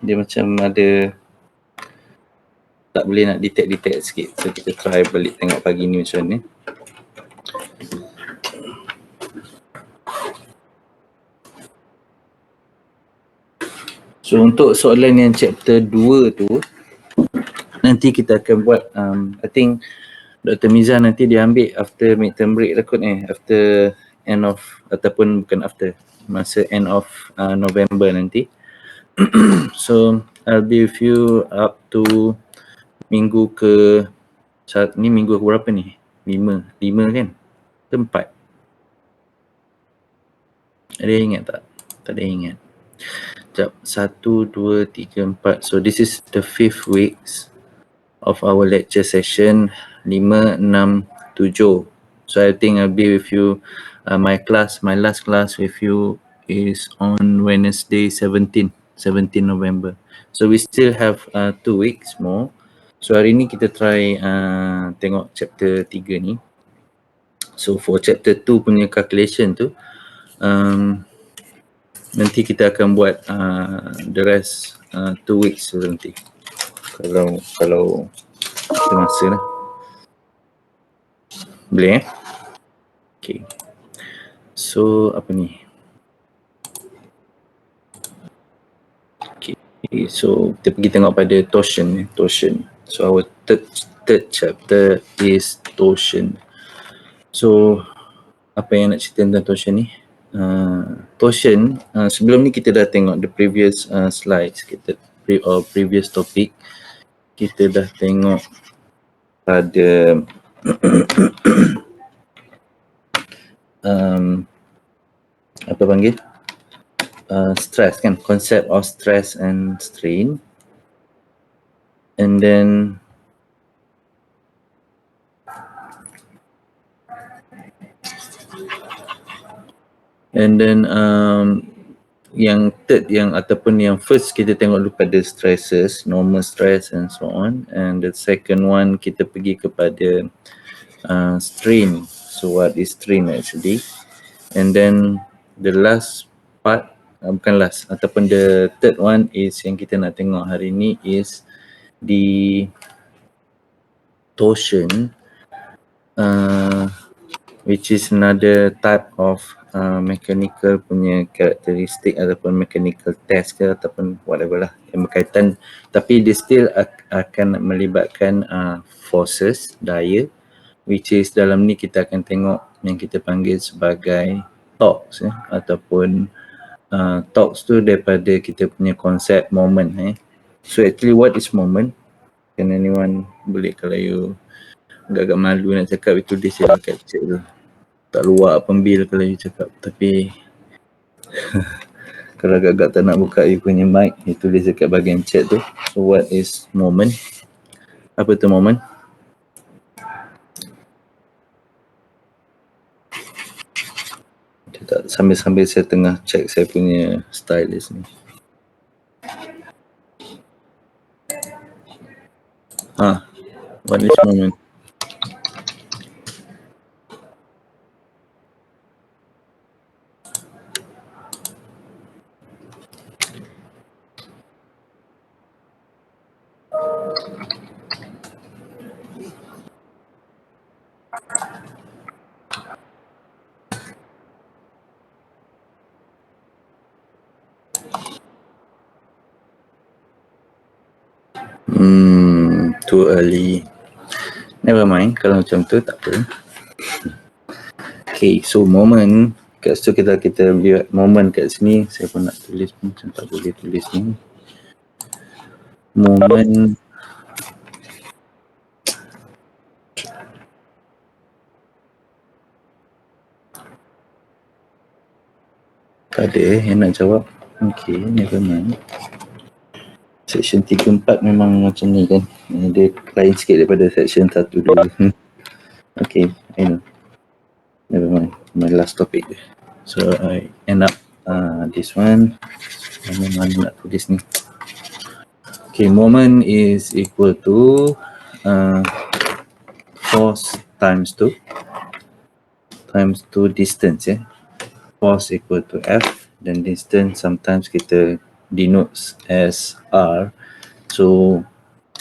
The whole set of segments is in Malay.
dia macam ada tak boleh nak detect sikit. So kita try balik tengok pagi ni macam ni. So untuk soalan yang chapter 2 tu, nanti kita akan buat I think Dr. Miza nanti dia ambil after midterm break lah kot ni, after end of, ataupun bukan after, masa end of November nanti. So I'll be with you up to minggu ke, ni minggu ke berapa ni? 5 kan? Ke 4? Ada yang ingat tak? Tak ada yang ingat. Sekejap, 1, 2, 3, 4. So this is the 5th weeks of our lecture session, 5, 6, 7. So I think I'll be with you, my last class with you is on Wednesday 17 November. So we still have 2 weeks more. So hari ni kita try tengok chapter 3 ni. So for chapter 2 punya calculation tu, nanti kita akan buat the rest 2 weeks tu nanti. Kalau ada masa lah. Boleh Okay. So apa ni? Okay. So kita pergi tengok pada torsion. So our third chapter is torsion. So apa yang nak cerita tentang torsion ni? Torsion, sebelum ni kita dah tengok the previous slides, kita previous topic, kita dah tengok pada apa panggil? Stress kan, concept of stress and strain. And then yang third, yang ataupun yang first kita tengok dulu pada stresses, normal stress and so on, and the second one kita pergi kepada strain. So what is strain actually? And then the last part, bukan last, ataupun the third one is yang kita nak tengok hari ni is the torsion, which is another type of mechanical punya karakteristik ataupun mechanical test ke ataupun whatever lah yang berkaitan, tapi dia still akan melibatkan forces, daya, which is dalam ni kita akan tengok yang kita panggil sebagai torques ataupun torques tu daripada kita punya konsep moment. So actually what is moment? Can anyone boleh, kalau you agak-agak malu nak cakap, itu dia saya capture tu. Tak luar pembil kalau you cakap, tapi kalau agak-agak tak nak buka you punya mic, itu dia cakap bahagian chat tu. So what is moment? Apa tu moment? Tak, sambil-sambil saya tengah check saya punya stylist ni. What is moment? Too early. Never mind, kalau macam tu tak apa. Okay, so moment, kat situ kita lihat moment kat sini. Saya pun nak tulis pun macam tak boleh tulis ni. Moment tak ada yang nak jawab. Okay, never mind. Section 3-4 memang macam ni kan. Dia lain sikit daripada section 1-2. Okay, I know. Never mind, my last topic. So I end up this one. Memang nak tulis ni. Okay, moment is equal to force times 2 distance. Force equal to F, dan distance sometimes kita denotes as R. So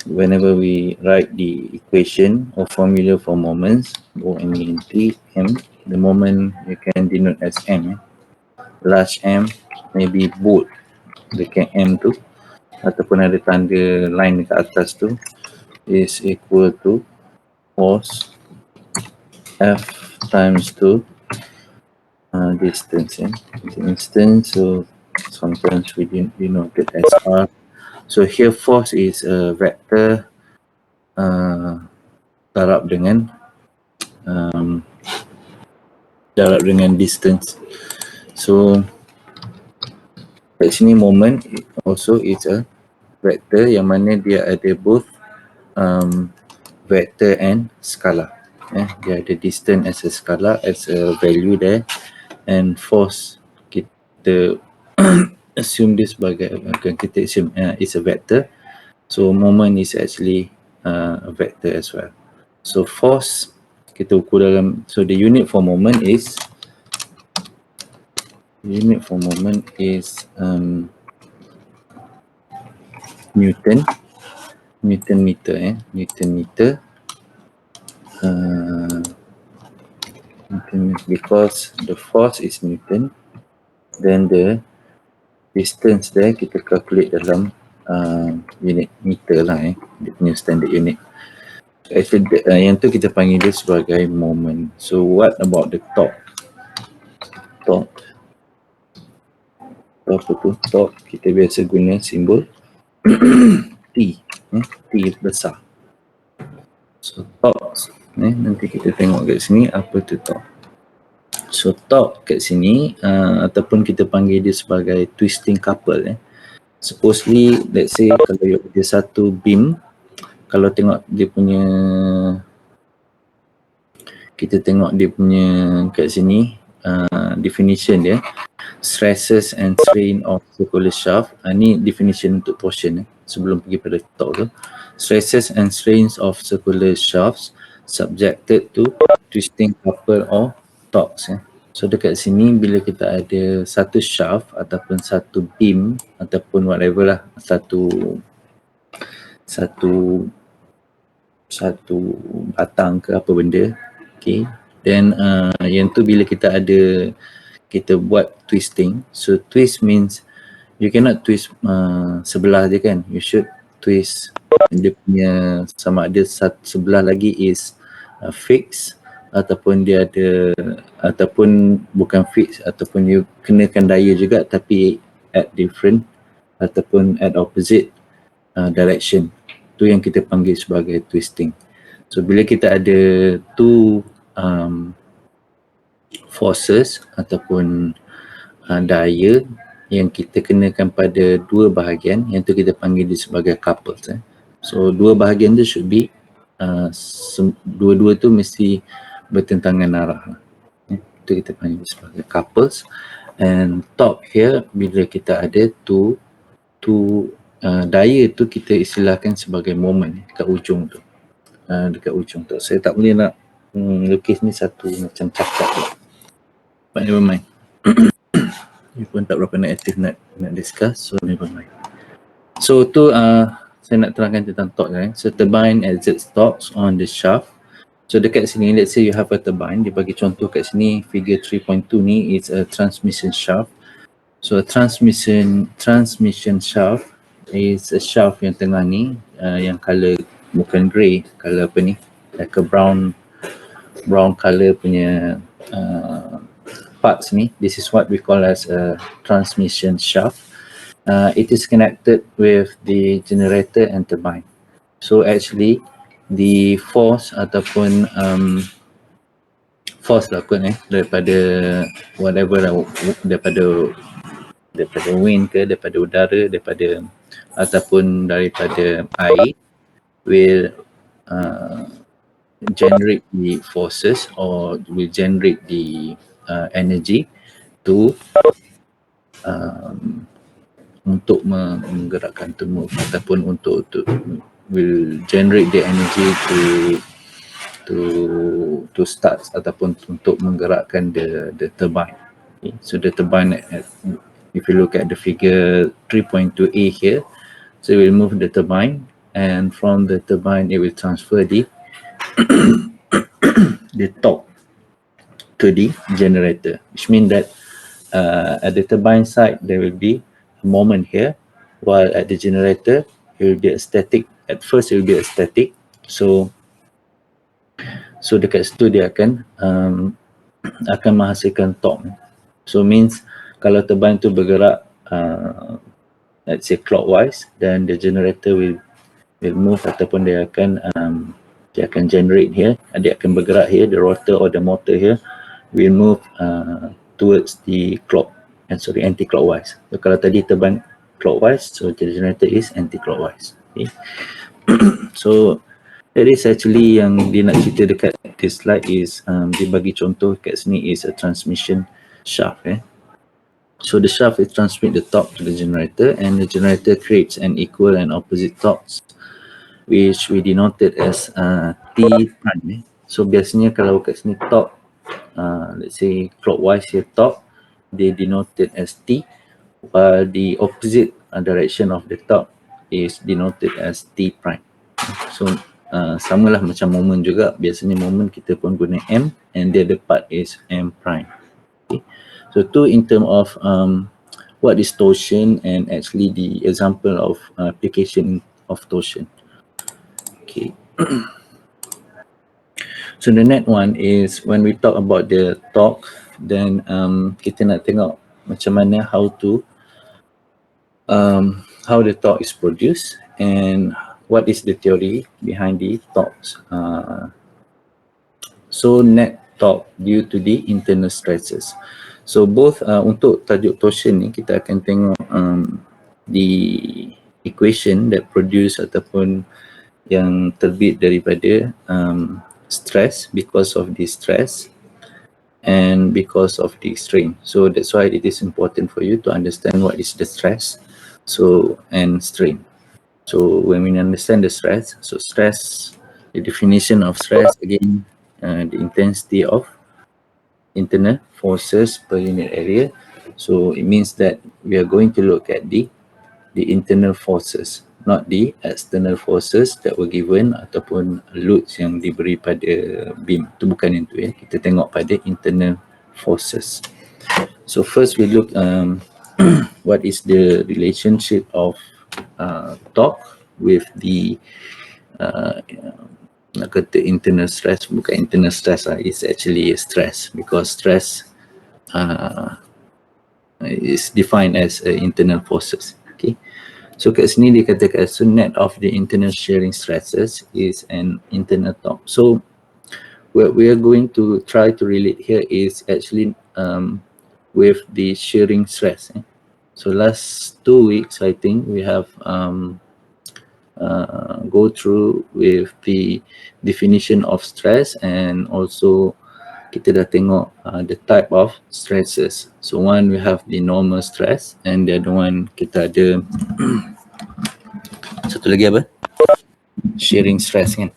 whenever we write the equation or formula for moments, O-M-E-N-T, M, the moment you can denote as M. Large M, maybe bold dekat M tu, ataupun ada tanda line dekat atas tu, is equal to force F times 2 distance. It's an instance, so sometimes we denote it as R. So here force is a vector darab dengan distance. So kat sini moment also is a vector yang mana dia ada both vector and scalar. Dia ada distance as a scalar, as a value there, and force kita assume this sebagai kita assume is a vector. So moment is actually a vector as well. So force kita ukur dalam, so the unit for moment is Newton meter, because the force is Newton, then the distance there kita calculate dalam unit meter lah, dia punya standard unit. Actually yang tu kita panggil dia sebagai moment. So what about the torque? Apa tu? Torque kita biasa guna simbol T, T besar. So torque, nanti kita tengok kat sini apa tu torque. So torque kat sini ataupun kita panggil dia sebagai twisting couple. Supposedly, let's say kalau ada satu beam, kalau tengok dia punya, kita tengok dia punya kat sini definition dia, stresses and strain of circular shaft. Ni definition untuk portion sebelum pergi pada torque tu. Stresses and strains of circular shafts subjected to twisting couple or torques. So dekat sini bila kita ada satu shaft ataupun satu beam ataupun whatever lah, satu batang ke apa benda, okay, then yang tu bila kita buat twisting. So twist means you cannot twist sebelah je kan, you should twist dia punya, sama ada sebelah lagi is fix ataupun dia ada, ataupun bukan fix, ataupun you kenakan daya juga tapi at different ataupun at opposite direction. Tu yang kita panggil sebagai twisting. So bila kita ada two forces ataupun daya yang kita kenakan pada dua bahagian, yang tu kita panggil dia sebagai couples. So dua bahagian tu should be dua-dua tu mesti bertentangan arah. Itu kita panggil sebagai couples. And torque here, bila kita ada two daya tu kita istilahkan sebagai moment kat ujung tu, dekat ujung tu. Saya tak boleh nak lukis ni satu macam cakap tu, but never mind. Dia pun tak berapa nak aktif nak discuss, so never mind. So tu saya nak terangkan tentang torque ni. So turbine exerts torques on the shaft. So dekat sini, let's say you have a turbine, dia bagi contoh kat sini figure 3.2 ni is a transmission shaft. So a transmission shaft is a shaft yang tengah ni, yang color bukan grey, color apa ni, like a brown color punya parts ni. This is what we call as a transmission shaft. It is connected with the generator and turbine. So actually the force ataupun force lah kot daripada whatever lah, daripada wind ke, daripada udara, daripada ataupun daripada air will generate the forces or will generate the energy to untuk menggerakkan tubuh ataupun untuk will generate the energy to start ataupun untuk menggerakkan the turbine. Okay. So the turbine If you look at the figure 3.2a here, so we'll move the turbine, and from the turbine it will transfer the torque to the generator, which means that at the turbine side there will be a moment here, while at the generator it will be a static. At first it will be a static, so dekat situ dia akan menghasilkan torque. So means kalau turbine tu bergerak let's say clockwise, then the generator will move, ataupun dia akan generate here, dia akan bergerak here, the rotor or the motor here will move towards the anti-clockwise. So kalau tadi turbine clockwise, so the generator is anti-clockwise. Okay. So that is actually yang dia nak cerita dekat this slide is dia bagi contoh kat sini is a transmission shaft. So the shaft will transmit the torque to the generator, and the generator creates an equal and opposite torques, which we denoted as T prime. So biasanya kalau kat sini torque, let's say clockwise here torque, they denoted as T, while the opposite direction of the torque is denoted as T prime. So samalah macam moment juga, biasanya moment kita pun guna M, and the other part is M prime. Okay. So two in terms of what is torsion, and actually the example of application of torsion. Okay. So the next one is when we talk about the torque, then kita nak tengok macam mana how the torque is produced and what is the theory behind the torques. So net torque due to the internal stresses. So both untuk tajuk torsion ni kita akan tengok the equation that produce ataupun yang terbit daripada stress, because of the stress and because of the strain. So that's why it is important for you to understand what is the stress and strain. So when we understand the stress, so stress, the definition of stress again, the intensity of internal forces per unit area. So it means that we are going to look at the internal forces, not the external forces that were given ataupun loads yang diberi pada beam. Itu bukan yang tu ya. Kita tengok pada internal forces. So first we look what is the relationship of torque with the nak kata internal stress. Bukan internal stress lah, it's actually a stress, because stress is defined as internal forces. Okay. So kat sini dikatakan so net of the internal shearing stresses is an internal torque. So what we are going to try to relate here is actually with the shearing stress. So last 2 weeks I think we have go through with the definition of stress, and also kita dah tengok the type of stresses. So one we have the normal stress, and the other one kita ada satu lagi apa? Shearing stress kan.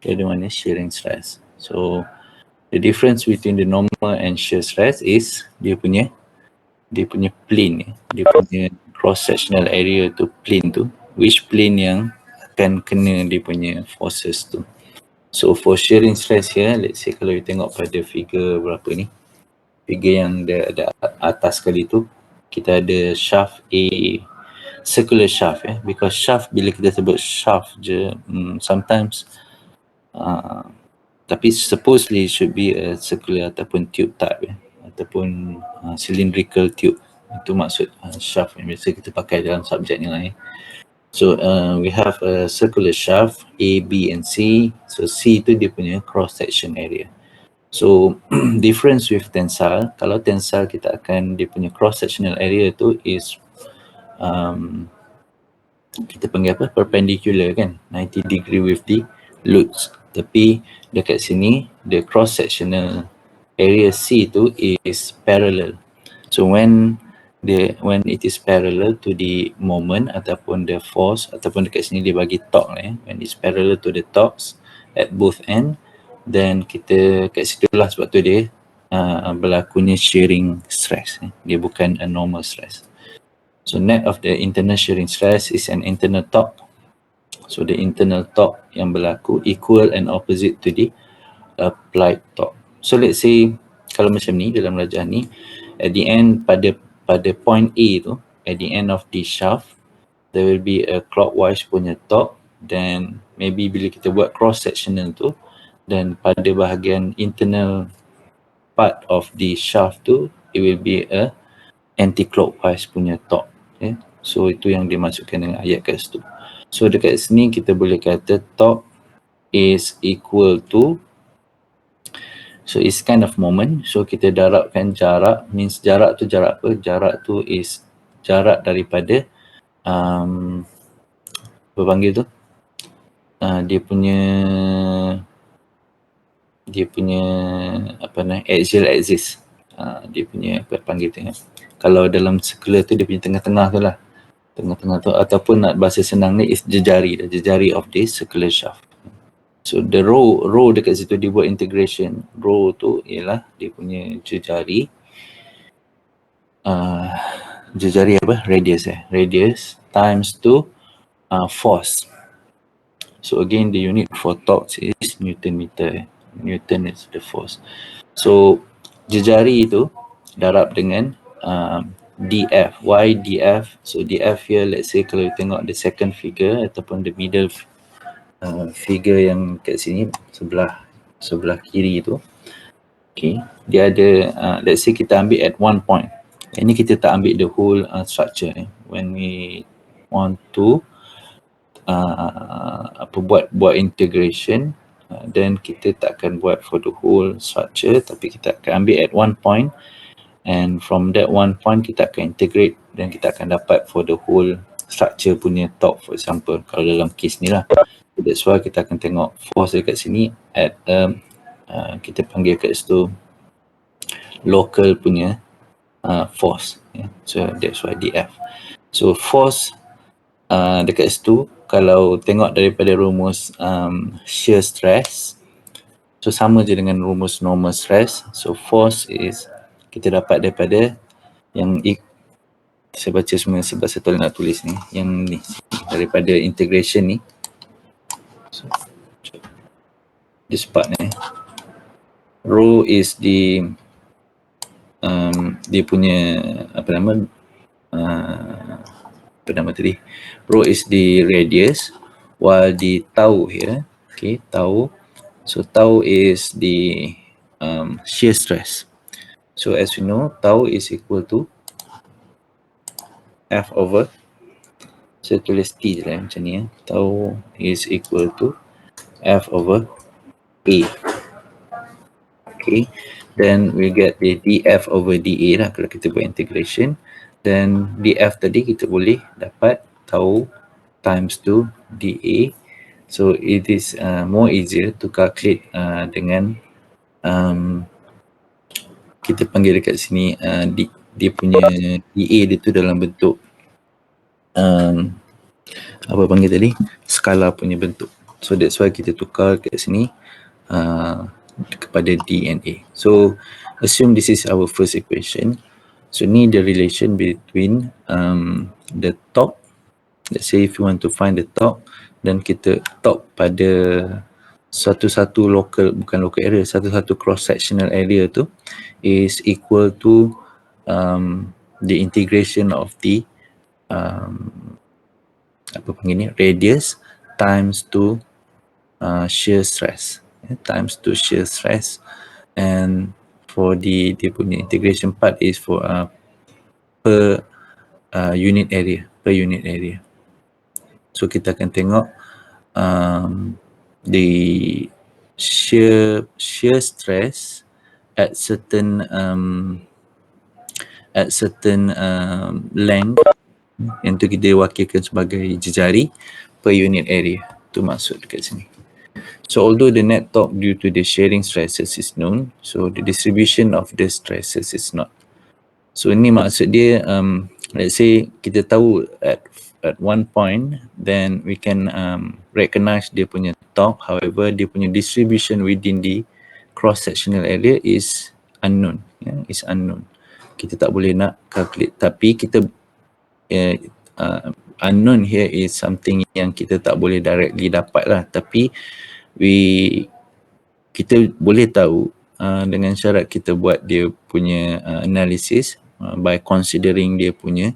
The other one is shearing stress. So the difference between the normal and shear stress is dia punya plane, dia punya cross sectional area tu, plane tu, which plane yang akan kena dia punya forces tu. So for shearing stress here, let's say kalau you tengok pada figure berapa ni, figure yang ada atas sekali tu, kita ada shaft A, circular shaft because shaft bila kita sebut shaft je sometimes tapi supposedly should be a circular ataupun tube type ataupun cylindrical tube. Itu maksud shaft yang biasa kita pakai dalam subjek ni lah So we have a circular shaft A, B and C. So C tu dia punya cross section area. So difference with tensile, kalau tensile kita akan dia punya cross sectional area tu is kita panggil apa, perpendicular kan, 90 degree with the loads. Tapi dekat sini the cross sectional area C tu is parallel. So when it is parallel to the moment ataupun the force, ataupun dekat sini dia bagi torque when it's parallel to the torques at both end, then kita kat situ lah sebab tu dia berlakunya shearing stress. Dia bukan a normal stress. So net of the internal shearing stress is an internal torque. So the internal torque yang berlaku equal and opposite to the applied torque. So let's say kalau macam ni dalam rajah ni, at the end pada point A tu, at the end of the shaft, there will be a clockwise punya torque. Then maybe bila kita buat cross sectional tu, dan pada bahagian internal part of the shaft tu, it will be a anti-clockwise punya torque. Okay? So itu yang dimasukkan dengan ayat kat situ. So dekat sini kita boleh kata torque is equal to, so it's kind of moment. So kita darabkan jarak, means jarak tu jarak apa? Jarak tu is jarak daripada apa panggil tu? Dia punya apa namanya, axial axis. Dia punya apa panggil tu ya. Kalau dalam circular tu dia punya tengah-tengah tu lah. Tengah-tengah tu, ataupun nak bahasa senang ni is jejari of this circular shaft. So the row dekat situ dia buat integration. Row tu ialah dia punya jejari. Jejari apa? Radius times to force. So again the unit for torque is Newton meter. Newton is the force. So jejari itu darab dengan df. Why df? So df here, let's say kalau you tengok the second figure ataupun the middle figure yang kat sini sebelah kiri tu, okay, dia ada let's say kita ambil at one point. Ini kita tak ambil the whole structure. When we want to buat integration, then kita tak akan buat for the whole structure, tapi kita akan ambil at one point, and from that one point kita akan integrate dan kita akan dapat for the whole structure punya torque, for example kalau dalam case ni lah. That's why kita akan tengok force dekat sini at kita panggil kat situ local punya force, yeah. So that's why df. So force dekat situ, kalau tengok daripada rumus shear stress, so sama je dengan rumus normal stress. So force is kita dapat daripada yang saya baca semua sebab saya nak tulis ni, yang ni daripada integration ni. So this part ni, rho is the dia punya apa nama tadi, rho is the radius, while the tau here, okay, tau, so tau is the shear stress. So as we know, tau is equal to F over, saya tulis T je lah macam ni ya. Tau is equal to F over A. Okay, then we get the dF over dA lah kalau kita buat integration. Then dF tadi kita boleh dapat tau times 2 dA. So it is more easier to calculate dengan kita panggil dekat sini dia punya dA dia tu dalam bentuk apa panggil tadi, skala punya bentuk. So that's why kita tukar kat sini kepada D and A. So assume this is our first equation. So ni the relation between the torque. Let's say if you want to find the torque, dan kita torque pada satu-satu bukan local area, satu-satu cross sectional area tu is equal to the integration of the apa panggil ni, radius times to shear stress, times to shear stress, and for the dia punya integration part is for per unit area. So kita akan tengok the shear stress at certain length yang tu kita wakilkan sebagai jejari per unit area, tu maksud dekat sini. So although the net torque due to the shearing stresses is known, so the distribution of the stresses is not. So ini maksud dia, let's say kita tahu at one point, then we can recognize dia punya torque. However, dia punya distribution within the cross sectional area is unknown, is unknown. Kita tak boleh nak calculate, tapi kita unknown here is something yang kita tak boleh directly dapat lah, tapi kita boleh tahu dengan syarat kita buat dia punya analysis by considering dia punya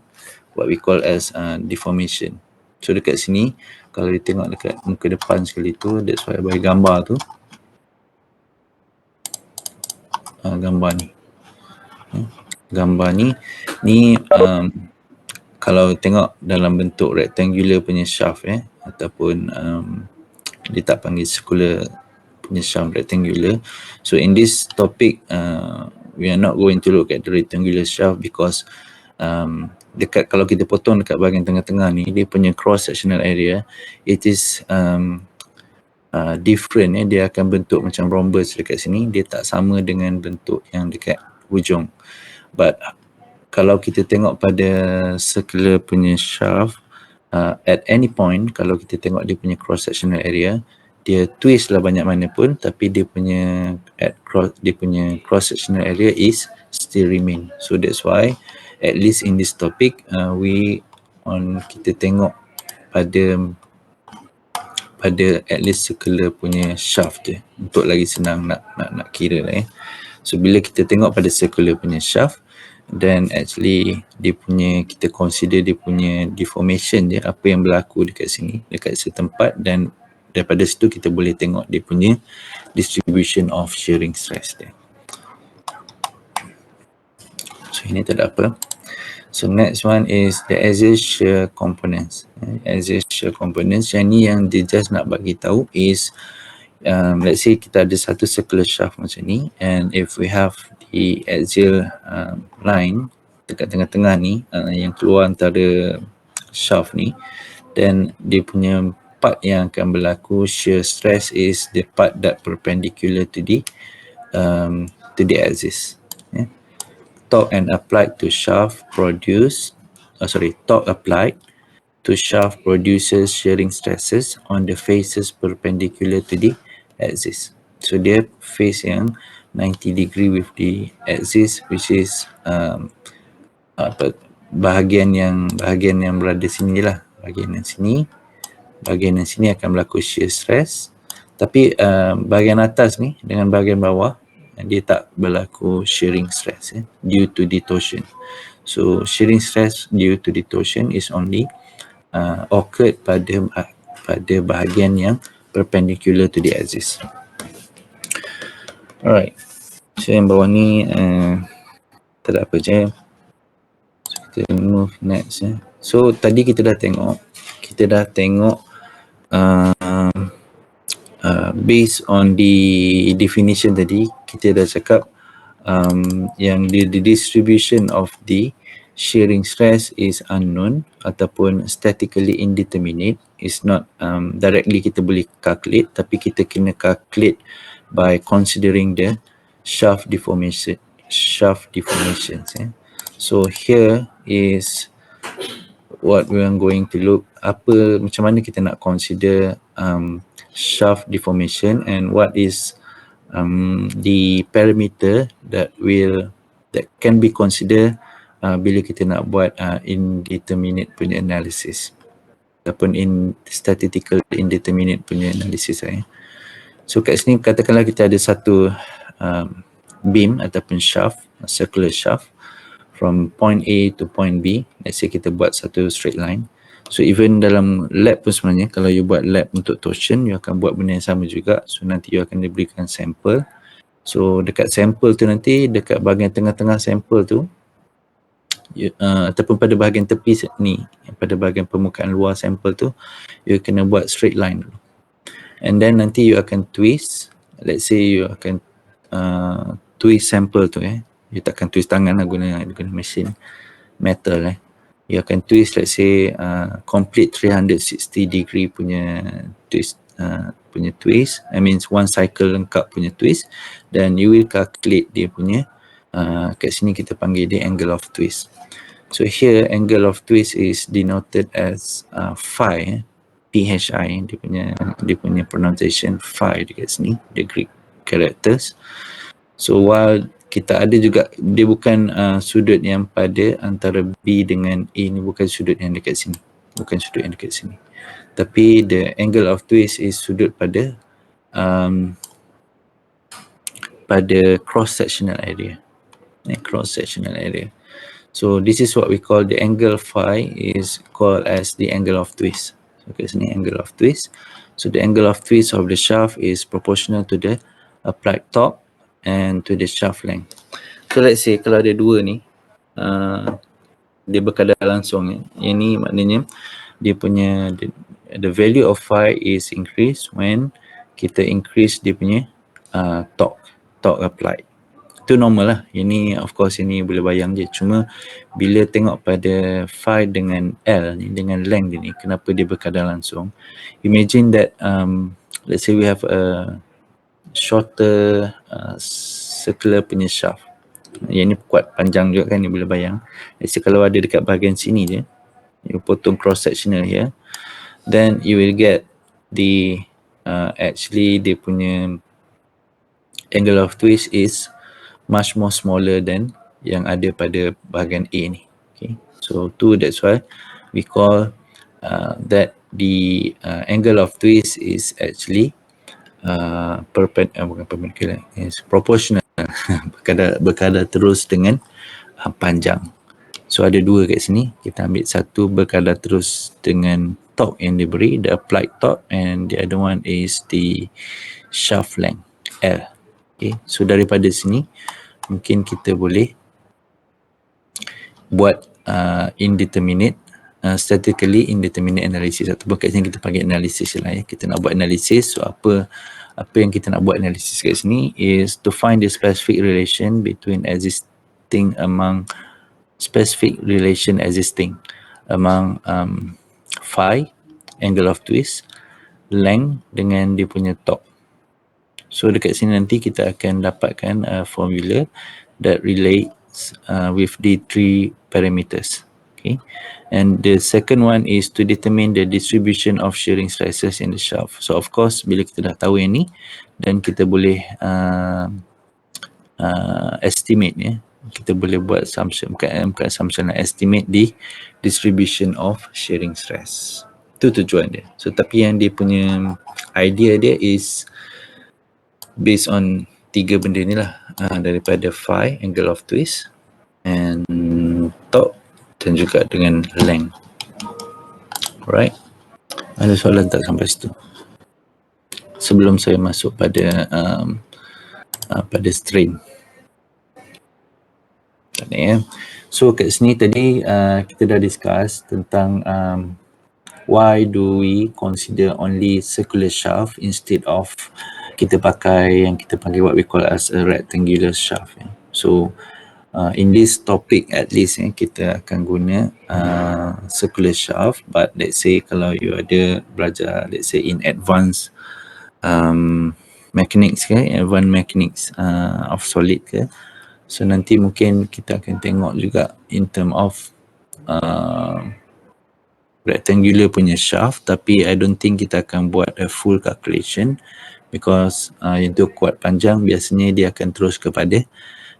what we call as deformation. So dekat sini kalau kita tengok dekat muka depan sekali tu, that's why I bagi gambar tu, gambar ni kalau tengok dalam bentuk rectangular punya shaft ataupun dia tak panggil circular punya shaft, rectangular. So in this topic we are not going to look at the rectangular shaft because dekat kalau kita potong dekat bahagian tengah-tengah ni, dia punya cross sectional area it is different dia akan bentuk macam rhombus dekat sini, dia tak sama dengan bentuk yang dekat hujung. But kalau kita tengok pada circular punya shaft, at any point kalau kita tengok dia punya cross sectional area, dia twist lah banyak mana pun, tapi dia punya cross sectional area is still remain. So that's why at least in this topic kita tengok pada at least circular punya shaft je, untuk lagi senang nak kira lah So bila kita tengok pada circular punya shaft, then actually kita consider dia punya deformation je, apa yang berlaku dekat sini, dekat setempat, dan daripada situ kita boleh tengok dia punya distribution of shearing stress dia. So ini tak ada apa. So next one is the axial shear components. Axial shear components, yang ni yang dia just nak bagi tahu is let's say kita ada satu circular shaft macam ni, and if we have the axial line dekat tengah-tengah ni yang keluar antara shaft ni, then dia punya part yang akan berlaku shear stress is the part that perpendicular to the axis. Torque applied to shaft produces shearing stresses on the faces perpendicular to the axis. So dia face yang 90 degree with the axis, which is bahagian yang berada sini lah, bahagian yang sini akan berlaku shear stress, tapi bahagian atas ni dengan bahagian bawah dia tak berlaku shearing stress due to the torsion. So shearing stress due to the torsion is only occurred pada bahagian yang perpendicular to the axis. Alright, so yang bawah ni tak ada apa je. So kita move next So tadi kita dah tengok based on the definition tadi, kita dah cakap yang the distribution of the shearing stress is unknown ataupun statically indeterminate, is not directly kita boleh calculate, tapi kita kena calculate by considering the shaft deformations. So here is what we are going to look, macam mana kita nak consider shaft deformation, and what is the parameter that can be considered bila kita nak buat indeterminate punya analysis ataupun statistical indeterminate punya analysis So kat sini katakanlah kita ada satu beam ataupun shaft, circular shaft from point A to point B. Let's say kita buat satu straight line. So even dalam lab pun sebenarnya, kalau you buat lab untuk torsion, you akan buat benda yang sama juga. So nanti you akan diberikan sampel. So dekat sampel tu nanti, dekat bahagian tengah-tengah sampel tu, ataupun pada bahagian tepi ni, pada bahagian permukaan luar sampel tu, you kena buat straight line dulu. And then nanti you akan twist. Let's say you akan twist sampel tu you takkan twist tangan lah, guna mesin metal You akan twist, let's say complete 360 degree punya twist, I mean one cycle lengkap punya twist, then you will calculate dia punya kat sini kita panggil dia angle of twist. So here angle of twist is denoted as phi, PHI, dia punya pronunciation phi dekat sini, the Greek characters. So while kita ada juga, dia bukan sudut yang pada antara B dengan A ni, bukan sudut yang dekat sini, bukan sudut yang dekat sini, tapi the angle of twist is sudut pada pada cross sectional area, cross sectional area. So this is what we call the angle phi is called as the angle of twist. So kat sini angle of twist. So the angle of twist of the shaft is proportional to the applied torque and to the shaft length. So let's say kalau ada dua ni, dia berkadar langsung ya. Yang ni maknanya dia punya the value of phi is increased when kita increase dia punya torque applied. Itu normal lah. Ini of course ini boleh bayang je. Cuma bila tengok pada phi dengan L ni, dengan length dia ni, kenapa dia berkadar langsung. Imagine that let's say we have a shorter circular punya shaft. Yang ni kuat panjang juga kan, ni boleh bayang. Let's say kalau ada dekat bahagian sini je, you potong cross sectional here, then you will get the actually dia punya angle of twist is much more smaller than yang ada pada bahagian A ni. Okay, so that's why we call that the angle of twist is actually bukan perpendicular, is proportional, berkadar terus dengan panjang. So ada dua kat sini, kita ambil satu berkadar terus dengan torque yang diberi, the applied torque, and the other one is the shaft length L. Okay, so daripada sini mungkin kita boleh buat indeterminate, statically indeterminate analysis, ataupun kat sini kita panggil analisis lah ya. Kita nak buat analisis, so apa yang kita nak buat analisis kat sini is to find the specific relation between existing among phi, angle of twist, length dengan dia punya torque. So dekat sini nanti kita akan dapatkan formula that relates with the three parameters. Okay, and the second one is to determine the distribution of shearing stresses in the shaft. So of course bila kita dah tahu yang ni, dan kita boleh estimate ya, kita boleh buat assumption, bukan assumption, estimate the distribution of shearing stress. Itu tujuan dia. So tapi yang dia punya idea dia is based on tiga benda ni lah, daripada phi, angle of twist, and torque, dan juga dengan length. Alright, ada soalan tak sampai situ? Sebelum saya masuk pada pada strain. So kat sini tadi kita dah discuss tentang why do we consider only circular shaft instead of kita pakai yang kita panggil what we call as a rectangular shaft. So in this topic at least kita akan guna circular shaft, but let's say kalau you ada belajar let's say in advanced mechanics advanced mechanics of solid so nanti mungkin kita akan tengok juga in term of rectangular punya shaft, tapi I don't think kita akan buat a full calculation because yang tu kuat panjang, biasanya dia akan terus kepada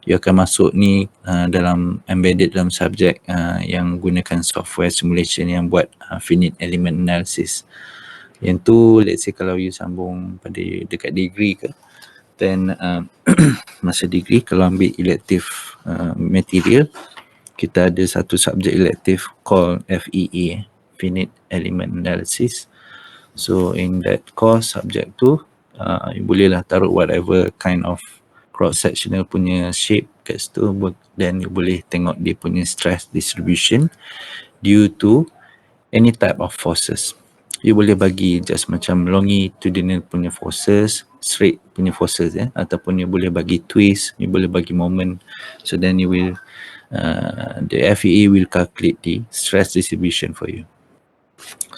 you akan masuk ni dalam embedded dalam subjek yang gunakan software simulation yang buat finite element analysis. Yang tu let's say kalau you sambung pada dekat degree ke, then masa degree kalau ambil elective material, kita ada satu subjek elective called FEA, finite element analysis. So in that course subject tu you bolehlah taruh whatever kind of cross sectional punya shape kat situ, then you boleh tengok dia punya stress distribution due to any type of forces. You boleh bagi just macam longitudinal punya forces, straight punya forces ataupun you boleh bagi twist, you boleh bagi moment. So then you will the FEA will calculate the stress distribution for you.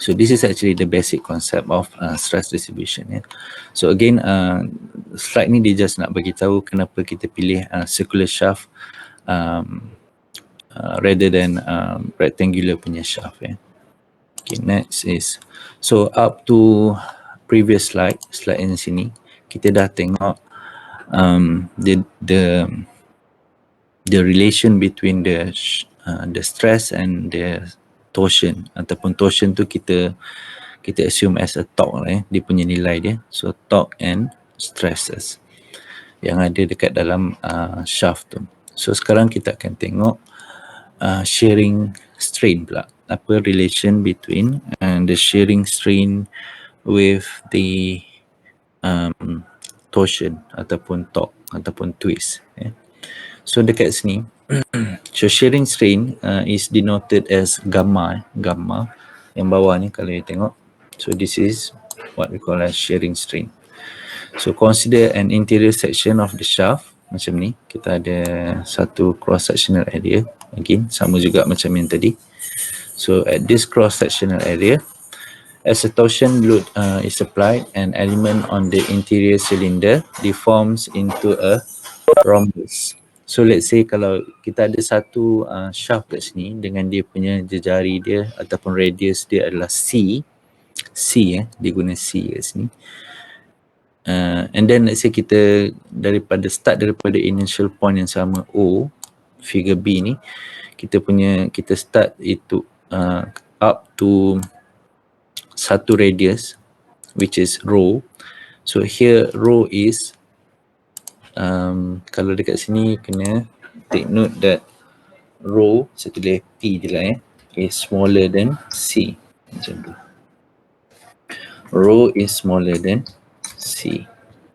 So this is actually the basic concept of stress distribution. So again, slide ni dia just nak bagi tahu kenapa kita pilih circular shaft rather than rectangular punya shaft. Okay, next is, so up to previous slide yang sini, kita dah tengok the the relation between the stress and the torsion, ataupun torsion tu kita assume as a torque lah, dia punya nilai dia. So torque and stresses yang ada dekat dalam shaft tu. So sekarang kita akan tengok shearing strain pula. Apa relation between the shearing strain with the torsion ataupun torque ataupun twist. So dekat sini, so shearing strain is denoted as gamma yang bawah ni kalau you tengok. So this is what we call as shearing strain. So consider an interior section of the shaft macam ni. Kita ada satu cross sectional area, again sama juga macam yang tadi. So at this cross sectional area, as a torsion load is applied, an element on the interior cylinder deforms into a rhombus. So let's say kalau kita ada satu shaft kat sini dengan dia punya jejari dia ataupun radius dia adalah C, dia guna C kat sini. And then let's say kita daripada initial point yang sama O, figure B ni, kita start itu up to satu radius which is rho. So here rho is kalau dekat sini kena take note that rho, saya tulis P je lah is smaller than C macam tu. Rho is smaller than C.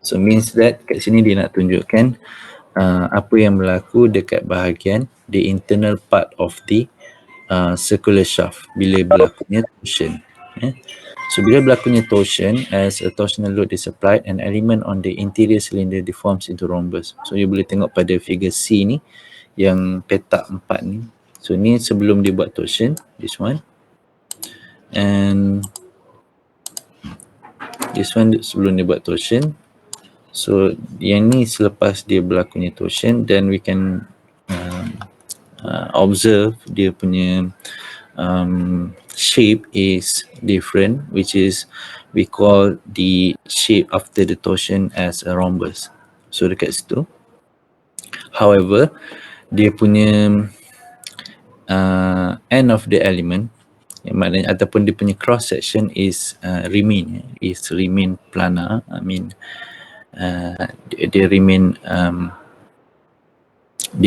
So means that kat sini dia nak tunjukkan apa yang berlaku dekat bahagian the internal part of the circular shaft bila berlakunya torsion. So bila berlakunya torsion, as a torsional load is applied, an element on the interior cylinder deforms into rhombus. So you boleh tengok pada figure C ni, yang petak 4 ni. So ni sebelum dia buat torsion, this one. And this one sebelum dia buat torsion. So yang ni selepas dia berlakunya torsion, then we can observe dia punya shape is different, which is we call the shape after the torsion as a rhombus. So dekat situ. However, dia punya end of the element, yang maknanya ataupun dia punya cross section is remain planar. I mean dia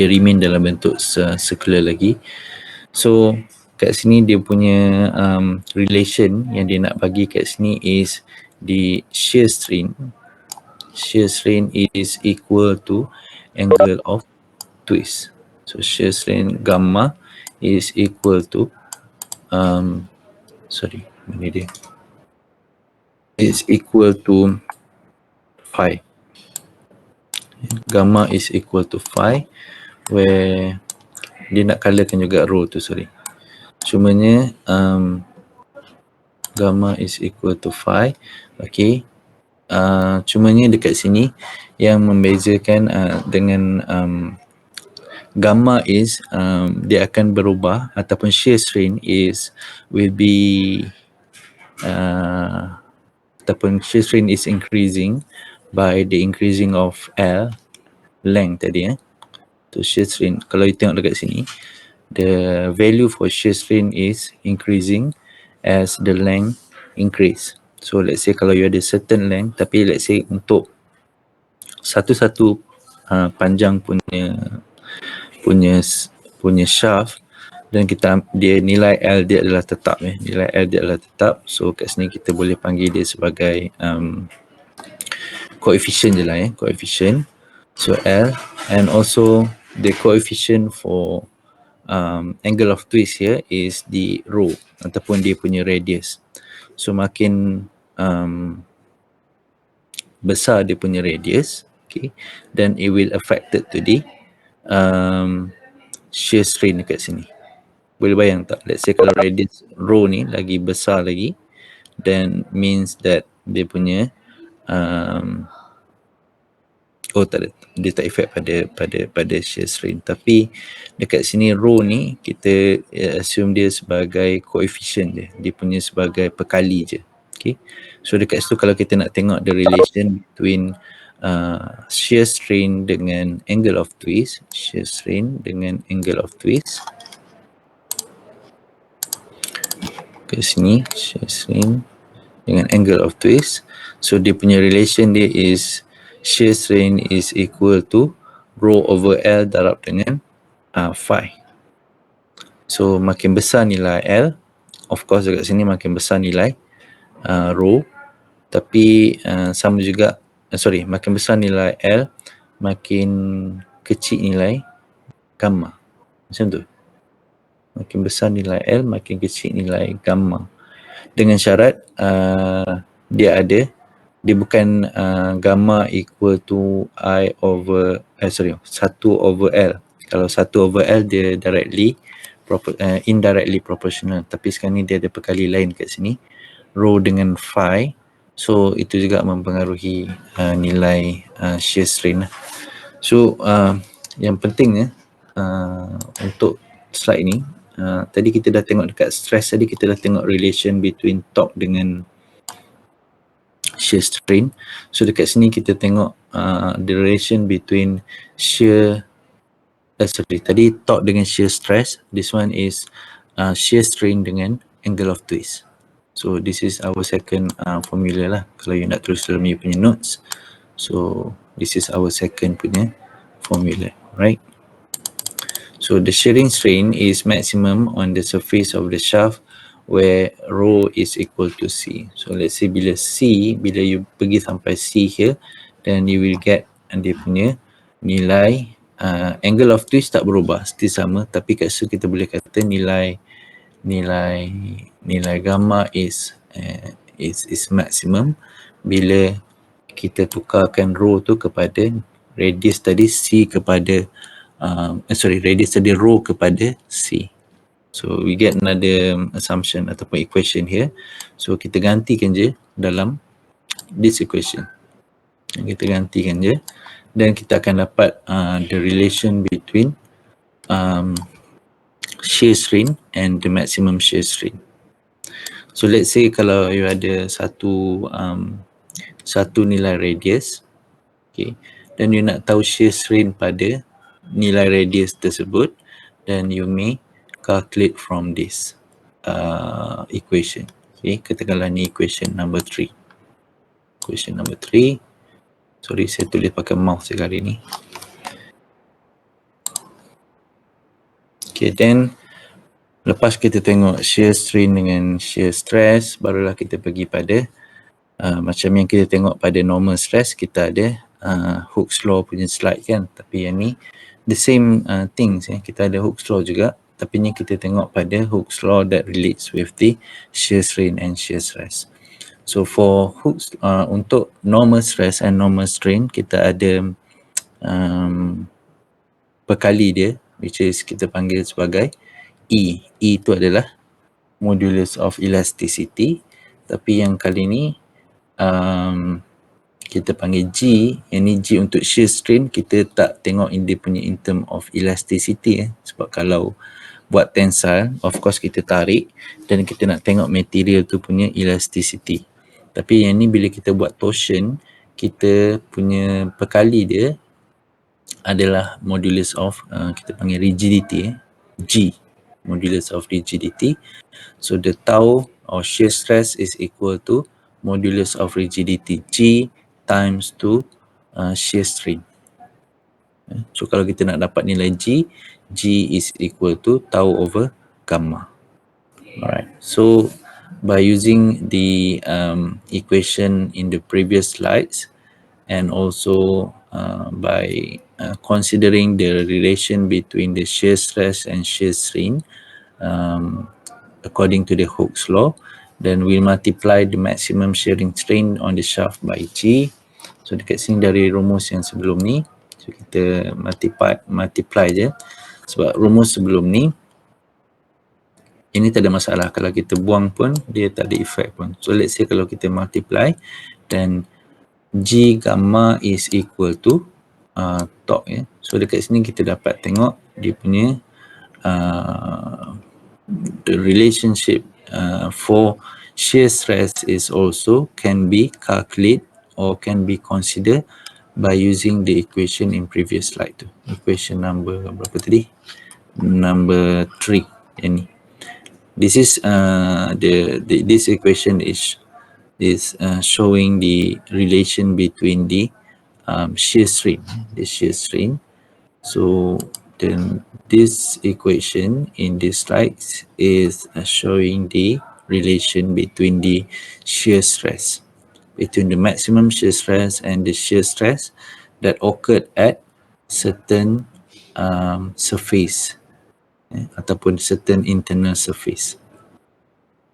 remain dalam bentuk circular lagi. So kat sini dia punya relation yang dia nak bagi kat sini is the shear strain. Shear strain is equal to angle of twist. So shear strain gamma is equal to is equal to phi. Gamma is equal to phi, where dia nak colorkan juga rho tu, cumanya gamma is equal to phi. Okay, cumanya dekat sini yang membezakan dengan gamma is dia akan berubah, ataupun shear strain will be ataupun shear strain is increasing by the increasing of L length tadi. So shear strain, kalau you tengok dekat sini, the value for shear strain is increasing as the length increase. So let's say kalau you ada certain length, tapi let's say untuk satu-satu panjang punya shaft, dan dia nilai L dia adalah tetap, nilai L dia adalah tetap. So kat sini kita boleh panggil dia sebagai coefficient je lah, coefficient. So L, and also the coefficient for angle of twist here is the rho, ataupun dia punya radius. So makin besar dia punya radius, okay, then it will affected to the shear strain dekat sini. Boleh bayang tak? Let's say kalau radius rho ni lagi besar lagi, then means that dia punya dia tak effect pada shear strain. Tapi dekat sini rho ni kita assume dia sebagai coefficient dia punya sebagai perkali je. Okay, so dekat situ kalau kita nak tengok the relation between shear strain dengan angle of twist, shear strain dengan angle of twist ke sini, shear strain dengan angle of twist. So dia punya relation dia is shear strain is equal to rho over L darab dengan phi. So makin besar nilai L, of course dekat sini makin besar nilai rho, tapi sama juga makin besar nilai L, makin kecil nilai gamma. Macam tu. Makin besar nilai L, makin kecil nilai gamma. Dengan syarat dia bukan gamma equal to I over 1 over L. Kalau 1 over L dia directly indirectly proportional, tapi sekarang ni dia ada perkali lain kat sini, rho dengan phi. So itu juga mempengaruhi nilai shear strain. So yang pentingnya untuk slide ni, tadi kita dah tengok dekat stress tadi, kita dah tengok relation between torque dengan shear strain. So dekat sini kita tengok the relation between shear tadi torque dengan shear stress. This one is shear strain dengan angle of twist. So this is our second formula lah, kalau you nak terus dalam you punya notes. So this is our second punya formula, right? So the shearing strain is maximum on the surface of the shaft where rho is equal to C. So let's say bila you pergi sampai C here, then you will get dia punya nilai angle of twist tak berubah, still sama, tapi kat situ kita boleh kata nilai gamma is maximum bila kita tukarkan rho tu kepada radius tadi C kepada radius tadi rho kepada C. So we get another assumption ataupun equation here. So kita gantikan je dalam this equation. Kita gantikan je dan kita akan dapat the relation between shear strain and the maximum shear strain. So let's say kalau you ada satu nilai radius, okay, dan you nak tahu shear strain pada nilai radius tersebut, then you may calculate from this equation. Okay, katakanlah ni equation number 3. Equation number 3. Sorry, saya tulis pakai mouse sekali ni. Okay, then lepas kita tengok shear strain dengan shear stress, barulah kita pergi pada macam yang kita tengok pada normal stress, kita ada Hooke's law punya slide kan. Tapi yang ni the same things ya. Kita ada Hooke's law juga, tapi ni kita tengok pada Hooke's law that relates with the shear strain and shear stress. So for Hooke's untuk normal stress and normal strain, kita ada perkali dia, which is kita panggil sebagai E. E itu adalah modulus of elasticity, tapi yang kali ni kita panggil G. Yang ni G untuk shear strain, kita tak tengok dia punya in term of elasticity sebab kalau buat tensile, of course kita tarik dan kita nak tengok material tu punya elasticity. Tapi yang ni bila kita buat torsion, kita punya perkali dia adalah modulus of kita panggil rigidity, G, modulus of rigidity. So the tau or shear stress is equal to modulus of rigidity G times to shear strain. So kalau kita nak dapat nilai G, G is equal to tau over gamma. Alright, so by using the equation in the previous slides and also by considering the relation between the shear stress and shear strain according to the Hooke's law, then we multiply the maximum shearing strain on the shaft by G. So dekat sini dari rumus yang sebelum ni, so kita multiply je, sebab rumus sebelum ni ini tak ada masalah, kalau kita buang pun dia tak ada effect pun. So let's say kalau kita multiply, then G gamma is equal to torque ya. So dekat sini kita dapat tengok dia punya the relationship for shear stress is also can be calculated or can be considered by using the equation in previous slide tu. Equation number berapa tadi? Number 3 yang ni. This is this equation is showing the relation between the shear strain, the shear strain. So then this equation in this slide is showing the relation between the shear stress, between the maximum shear stress and the shear stress that occurred at certain surface ataupun certain internal surface.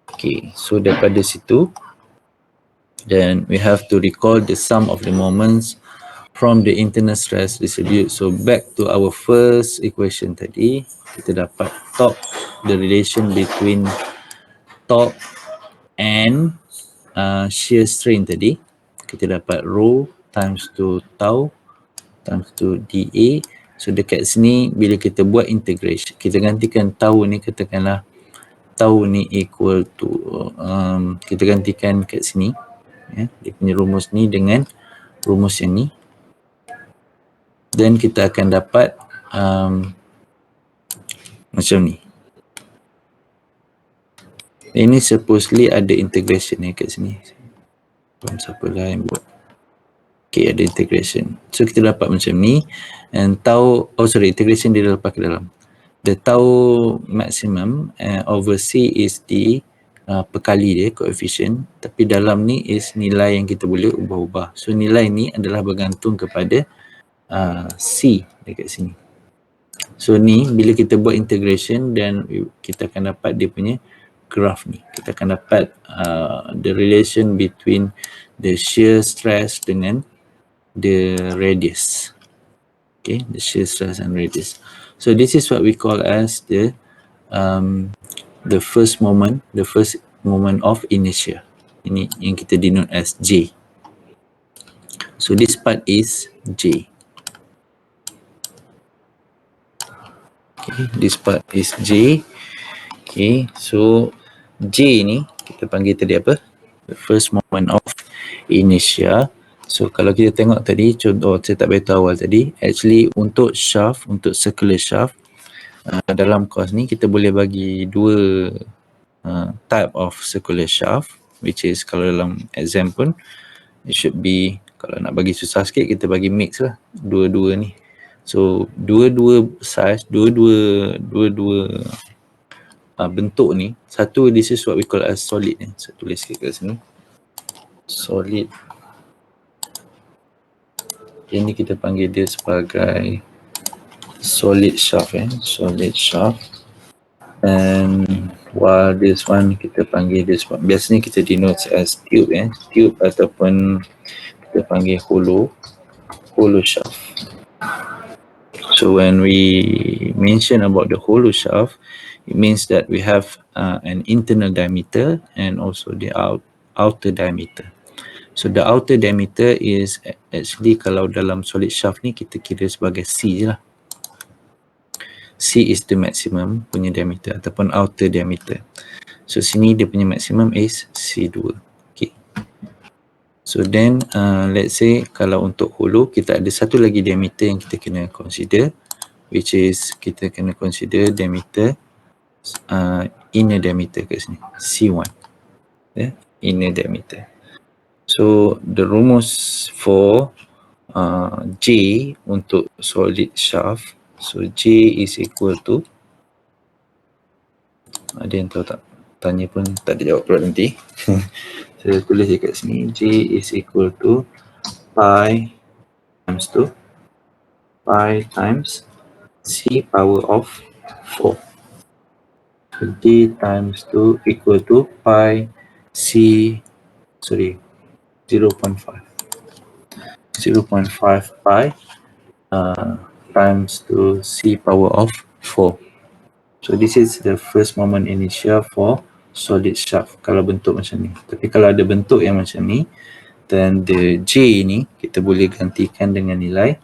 Okay, so daripada situ, then we have to recall the sum of the moments from the internal stress distribute. So back to our first equation tadi, kita dapat the relation between torque and shear strain tadi. Kita dapat rho times to tau times to dA. So dekat sini bila kita buat integration, kita gantikan tau ni, katakanlah tau ni equal to kita gantikan kat sini dia punya rumus ni dengan rumus yang ni, then kita akan dapat macam ni. Ini supposedly ada integration ni kat sini. Siapa lah yang buat. Okay, ada integration. So kita dapat macam ni, and tau, integration dia dah lepas ke dalam. The tau maximum over C is the perkali dia, coefficient, tapi dalam ni is nilai yang kita boleh ubah-ubah. So nilai ni adalah bergantung kepada C dekat sini. So ni bila kita buat integration, dan kita akan dapat dia punya graph ni. Kita akan dapat the relation between the shear stress dengan the radius. Okay, the shear stress and radius. So this is what we call as the first moment of inertia. Ini yang kita denote as J. So this part is J. Okay, this part is J. Okay, so J ni kita panggil tadi apa? The first moment of inertia. So kalau kita tengok tadi, contoh saya tak beritahu awal tadi, actually untuk shaft, untuk circular shaft, dalam course ni kita boleh bagi dua type of circular shaft, which is kalau dalam exam pun it should be, kalau nak bagi susah sikit kita bagi mix lah dua-dua ni. So dua-dua size, dua-dua bentuk ni, satu, this is what we call as solid ni. Saya tulis sikit kat sini, solid. Ini kita panggil dia sebagai solid shaft, solid shaft. And while this one kita panggil dia sebab biasanya kita denote as tube, tube ataupun kita panggil hollow shaft. So when we mention about the hollow shaft, it means that we have an internal diameter and also the outer diameter. So the outer diameter is actually, kalau dalam solid shaft ni kita kira sebagai C je lah. C is the maximum punya diameter ataupun outer diameter. So sini dia punya maximum is C2. Okay. So then let's say kalau untuk hollow kita ada satu lagi diameter yang kita kena consider, which is kita kena consider diameter inner diameter kat sini, C1. Inner diameter. So the rumus for J untuk solid shaft, so J is equal to, ada yang tahu tak? Tanya pun tak ada jawab pula nanti. Saya tulis je kat sini, J is equal to pi times C power of 4. So J times 2 equal to pi 0.5 pi times to C power of 4. So this is the first moment inertia for solid shaft kalau bentuk macam ni. Tapi kalau ada bentuk yang macam ni, then the J ni kita boleh gantikan dengan nilai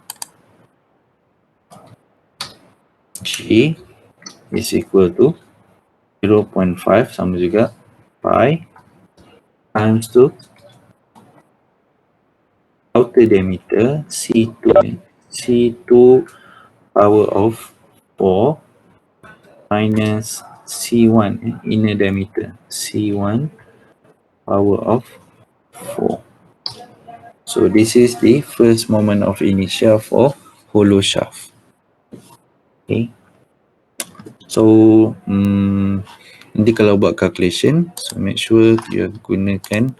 J is equal to 0.5 sama juga pi times to outer diameter C2 C2 power of 4 minus C1 inner diameter C1 power of 4. So this is the first moment of inertia for hollow shaft. Okay. So nanti kalau buat calculation, so make sure you gunakan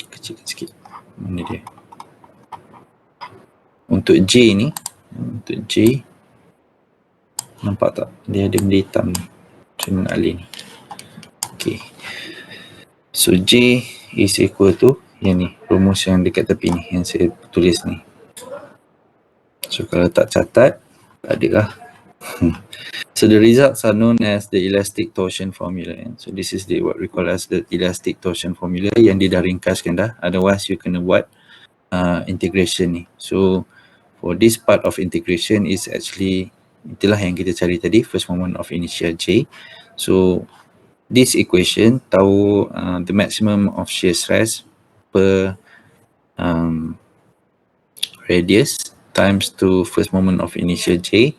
kecil sikit. Mana dia? Untuk J ni, untuk J, nampak tak? Dia ada benda hitam ni, macam Ali ni. Okay. So J is equal to yang ni, rumus yang dekat tepi ni, yang saya tulis ni. So kalau tak catat, tak ada lah. So the results are known as the elastic torsion formula. So this is what we call as the elastic torsion formula yang dia dah ringkaskan dah. Otherwise you kena buat integration ni. So for this part of integration is actually, itulah yang kita cari tadi, first moment of inertia J. So this equation tahu the maximum of shear stress per radius times to first moment of inertia J.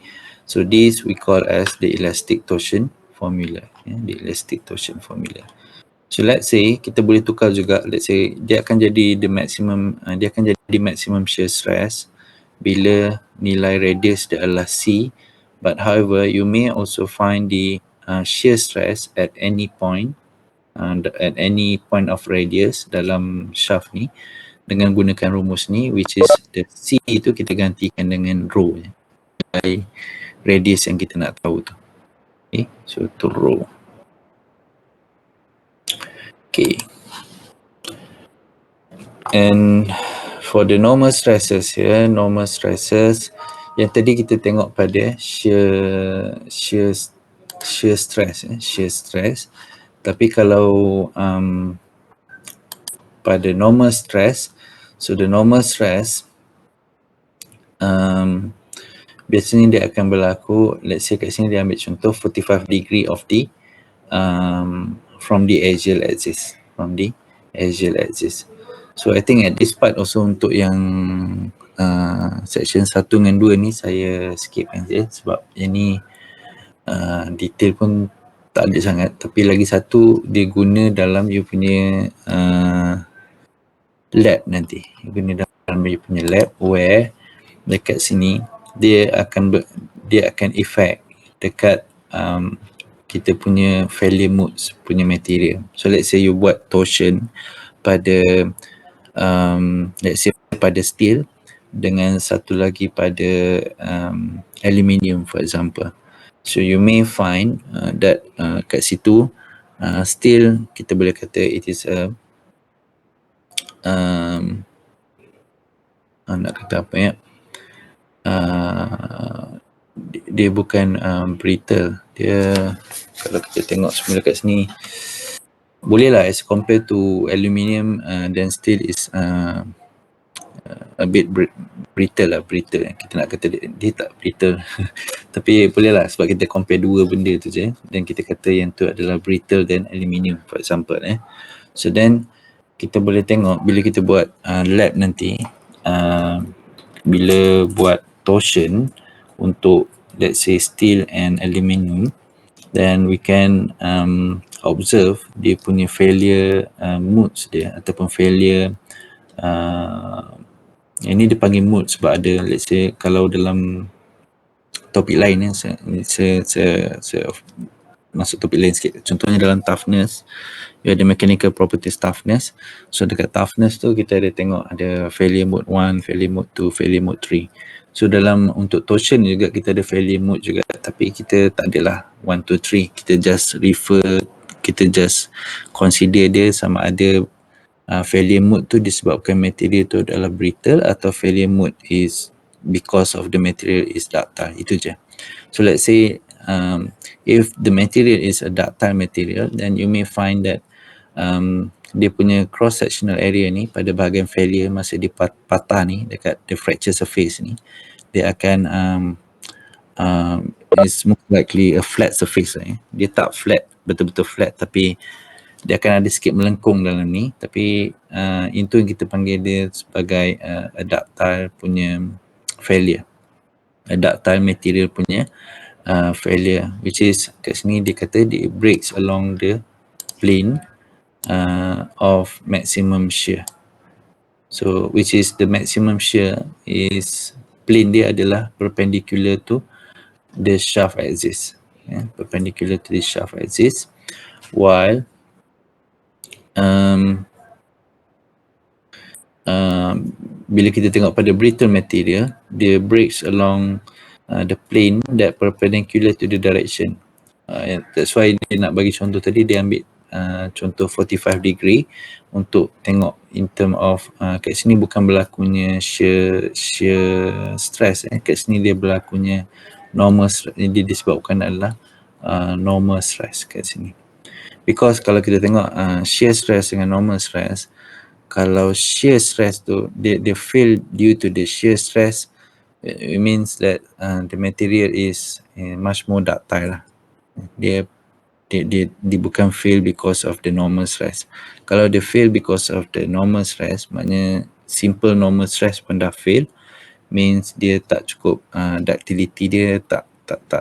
So this we call as the elastic torsion formula. The elastic torsion formula. So let's say kita boleh tukar juga. Let's say dia akan jadi the maximum, dia akan jadi maximum shear stress bila nilai radius dia adalah C. But however, you may also find the shear stress at any point, at any point of radius dalam shaft ni dengan gunakan rumus ni, which is the C itu kita gantikan dengan rho, nilai radius yang kita nak tahu tu. Okay, so to rho. Okay. And for the normal stresses here, normal stresses yang tadi kita tengok pada shear stress. Tapi kalau pada normal stress, so the normal stress biasanya dia akan berlaku, let's say kat sini dia ambil contoh 45 degree of the from the axial axis, So I think at this part also untuk yang section 1 dengan 2 ni saya skipkan je sebab yang ni detail pun tak ada sangat, tapi lagi satu dia guna dalam you punya lab nanti, guna dalam you punya lab where dekat sini dia akan effect dekat kita punya failure modes punya material. So let's say you buat torsion pada let's say pada steel dengan satu lagi pada aluminium for example. So you may find that kat situ steel kita boleh kata it is a nak kata apa ya, dia bukan brittle, dia kalau kita tengok semula kat sini boleh lah as compared to aluminium, then steel is a bit brittle lah, kita nak kata dia tak brittle tapi boleh lah sebab kita compare dua benda tu je, dan kita kata yang tu adalah brittle dan aluminium for example. So then kita boleh tengok bila kita buat lab nanti, bila buat torsion untuk let's say steel and aluminium, then we can observe dia punya failure modes dia ataupun failure ini dia panggil mood sebab ada, let's say kalau dalam topik lain saya masuk topik lain sikit. Contohnya dalam toughness, you ada mechanical properties toughness. So dekat toughness tu kita ada tengok ada failure mode 1, failure mode 2, failure mode 3. So dalam untuk torsion juga kita ada failure mode juga, tapi kita tak adalah 1, 2, 3. Kita just consider dia sama ada failure mode tu disebabkan material tu adalah brittle atau failure mode is because of the material is ductile. Itu je. So let's say if the material is a ductile material, then you may find that dia punya cross sectional area ni pada bahagian failure masa dia patah ni dekat the fracture surface ni, dia akan is most likely a flat surface. Dia tak flat, betul-betul flat, tapi dia akan ada sikit melengkung dalam ni, tapi itu yang kita panggil dia sebagai ductile punya failure, ductile material punya failure, which is kat sini dia kata it breaks along the plane of maximum shear. So which is the maximum shear is plane dia adalah perpendicular to the shaft axis, perpendicular to the shaft axis, while bila kita tengok pada brittle material, dia breaks along the plane that perpendicular to the direction. That's why dia nak bagi contoh tadi, dia ambil contoh 45 degree untuk tengok in term of kat sini bukan berlakunya shear stress, kat sini dia berlakunya normal stress, dia disebabkan adalah normal stress kat sini. Because kalau kita tengok shear stress dengan normal stress, kalau shear stress tu dia fail due to the shear stress, it means that the material is much more ductile lah. Dia bukan fail because of the normal stress. Kalau dia fail because of the normal stress, maknanya simple normal stress pun dah fail, means dia tak cukup ductility dia tak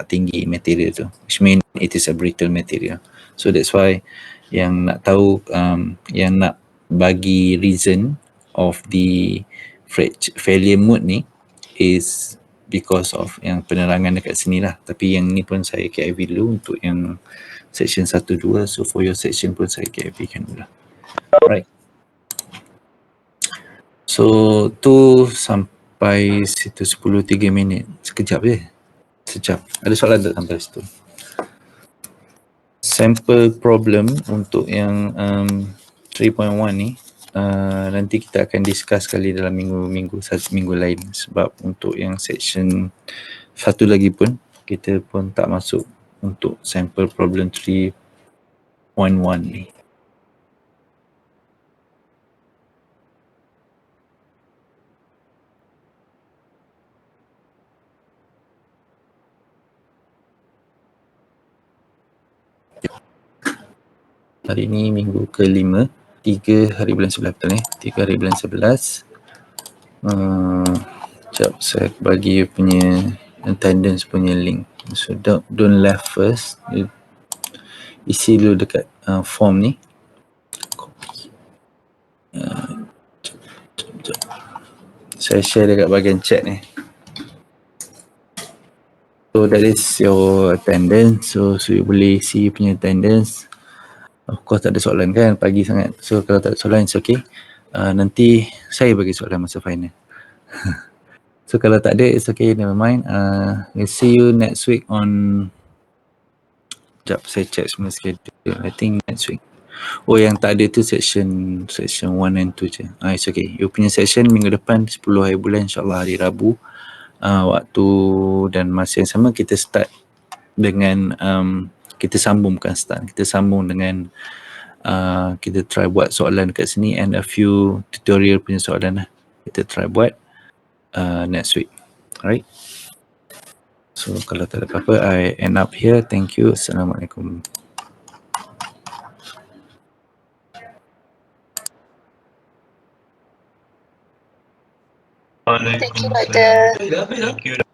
tinggi material tu, which mean it is a brittle material. So that's why yang nak tahu yang nak bagi reason of the failure mode ni is because of yang penerangan dekat sini lah. Tapi yang ni pun saya KIV dulu untuk yang section 1-2, so for your section pun saya KIV kan dulu lah. Alright, so tu sampai situ 10-3 minit, sekejap je, sejam. Ada soalan tak sampai situ? Sample problem untuk yang 3.1 ni nanti kita akan discuss kali dalam minggu lain, sebab untuk yang section satu lagi pun kita pun tak masuk untuk sample problem 3.1 ni. Hari ni minggu ke-5, 3 hari bulan 11, betul ni? 3 hari bulan 11. Sekejap saya bagi punya attendance punya link. So don't left first. Isi dulu dekat form ni. Saya share dekat bahagian chat ni. So that is your attendance. So you boleh isi punya attendance. Of course tak ada soalan kan, pagi sangat. So kalau tak ada soalan, it's okay. Nanti saya bagi soalan masa final. So kalau tak ada, it's okay, never mind. We'll see you next week on... Sekejap, saya check semua schedule. I think next week. Oh, yang tak ada tu section 1 and 2 je. It's okay. You punya section minggu depan 10 hari bulan, insyaAllah hari Rabu. Waktu dan masa yang sama kita start dengan kita sambung, bukan start, kita sambung dengan kita try buat soalan kat sini and a few tutorial punya soalan lah kita try buat next week. Alright, so kalau tak ada apa-apa, I end up here. Thank you. Assalamualaikum. Thank you, Doctor.